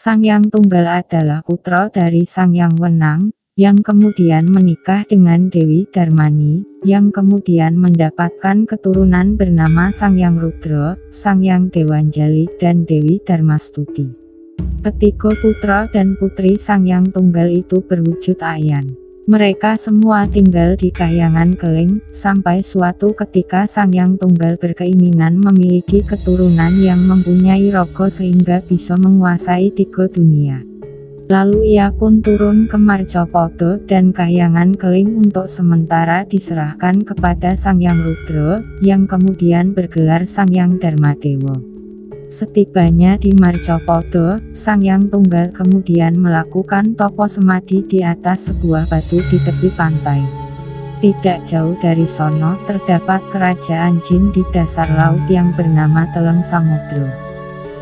Sangyang Tunggal adalah putra dari Sangyang Wenang, yang kemudian menikah dengan Dewi Darmani, yang kemudian mendapatkan keturunan bernama Sangyang Rudra, Sangyang Dewanjali dan Dewi Darmastuti. Ketiga putra dan putri Sangyang Tunggal itu berwujud ayan. Mereka semua tinggal di Kahyangan Keling, sampai suatu ketika Sangyang Tunggal berkeinginan memiliki keturunan yang mempunyai raga sehingga bisa menguasai 3 dunia. Lalu ia pun turun ke Marcapada dan Kahyangan Keling untuk sementara diserahkan kepada Sangyang Rudra, yang kemudian bergelar Sangyang Darmadewa. Setibanya di Marcapada, Sangyang Tunggal kemudian melakukan topo semadi di atas sebuah batu di tepi pantai. Tidak jauh dari sono terdapat kerajaan jin di dasar laut yang bernama Teleng Samudra.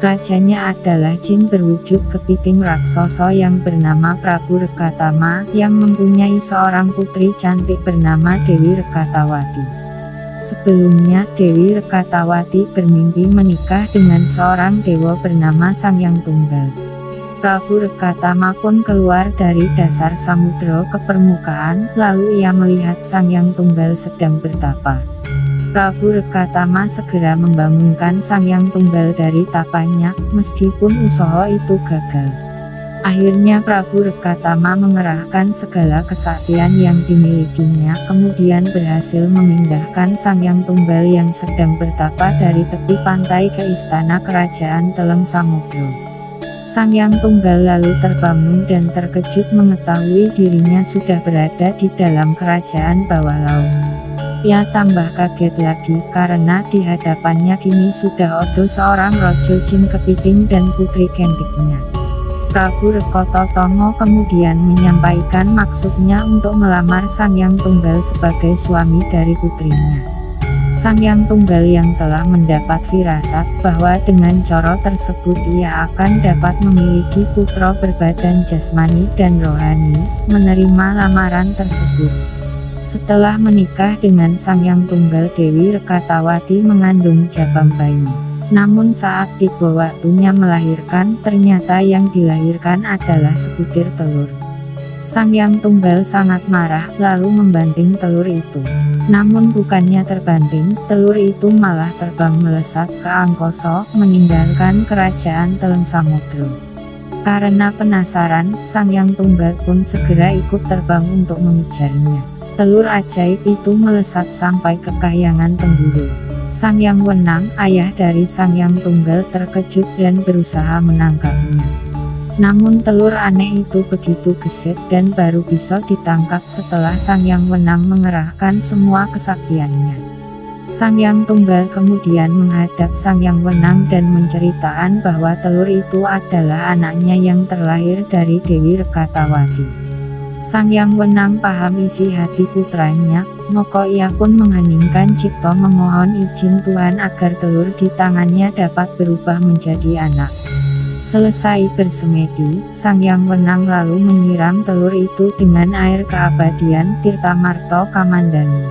Rajanya adalah jin berwujud kepiting raksasa yang bernama Prabu Rekatama, yang mempunyai seorang putri cantik bernama Dewi Rekatawati. Sebelumnya Dewi Rekatawati bermimpi menikah dengan seorang dewa bernama Sangyang Tunggal. Prabu Rekatama pun keluar dari dasar samudra ke permukaan, lalu ia melihat Sangyang Tunggal sedang bertapa. Prabu Rekatama segera membangunkan Sangyang Tunggal dari tapanya, meskipun usaha itu gagal. Akhirnya Prabu Rekatama mengerahkan segala kesaktian yang dimilikinya, kemudian berhasil memindahkan Sangyang Tunggal yang sedang bertapa dari tepi pantai ke istana kerajaan Teleng Samudra. Sangyang Tunggal lalu terbangun dan terkejut mengetahui dirinya sudah berada di dalam kerajaan bawah laut. Ia tambah kaget lagi karena di hadapannya kini sudah ada seorang raja jin kepiting dan putri cantiknya. Prabu Rekatotomo kemudian menyampaikan maksudnya untuk melamar Sangyang Tunggal sebagai suami dari putrinya. Sangyang Tunggal yang telah mendapat firasat bahwa dengan cara tersebut ia akan dapat memiliki putra berbadan jasmani dan rohani, menerima lamaran tersebut. Setelah menikah dengan Sangyang Tunggal, Dewi Rekatawati mengandung jabang bayi. Namun saat tiba waktunya melahirkan, ternyata yang dilahirkan adalah sebutir telur. Sangyang Tunggal sangat marah, lalu membanting telur itu. Namun bukannya terbanting, telur itu malah terbang melesat ke angkasa, meninggalkan kerajaan Teleng Samudra. Karena penasaran, Sangyang Tunggal pun segera ikut terbang untuk mengejarnya. Telur ajaib itu melesat sampai ke Kahyangan Tengguru. Sangyang Wenang, ayah dari Sangyang Tunggal, terkejut dan berusaha menangkapnya. Namun telur aneh itu begitu gesit dan baru bisa ditangkap setelah Sangyang Wenang mengerahkan semua kesaktiannya. Sangyang Tunggal kemudian menghadap Sangyang Wenang dan menceritakan bahwa telur itu adalah anaknya yang terlahir dari Dewi Rekatawati. Sangyang Wenang paham isi hati putranya, maka ia pun mengheningkan cipta memohon izin Tuhan agar telur di tangannya dapat berubah menjadi anak. Selesai bersemedi, Sangyang Wenang lalu menyiram telur itu dengan air keabadian Tirtamarta Kamandanu.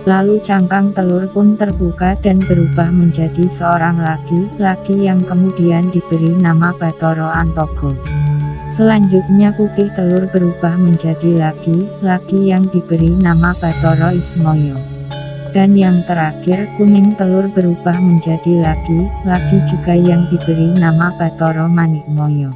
Lalu cangkang telur pun terbuka dan berubah menjadi seorang laki-laki yang kemudian diberi nama Bathara Antogo. Selanjutnya putih telur berubah menjadi laki-laki yang diberi nama Bathara Ismaya. Dan yang terakhir kuning telur berubah menjadi laki-laki juga yang diberi nama Bathara Manikmaya.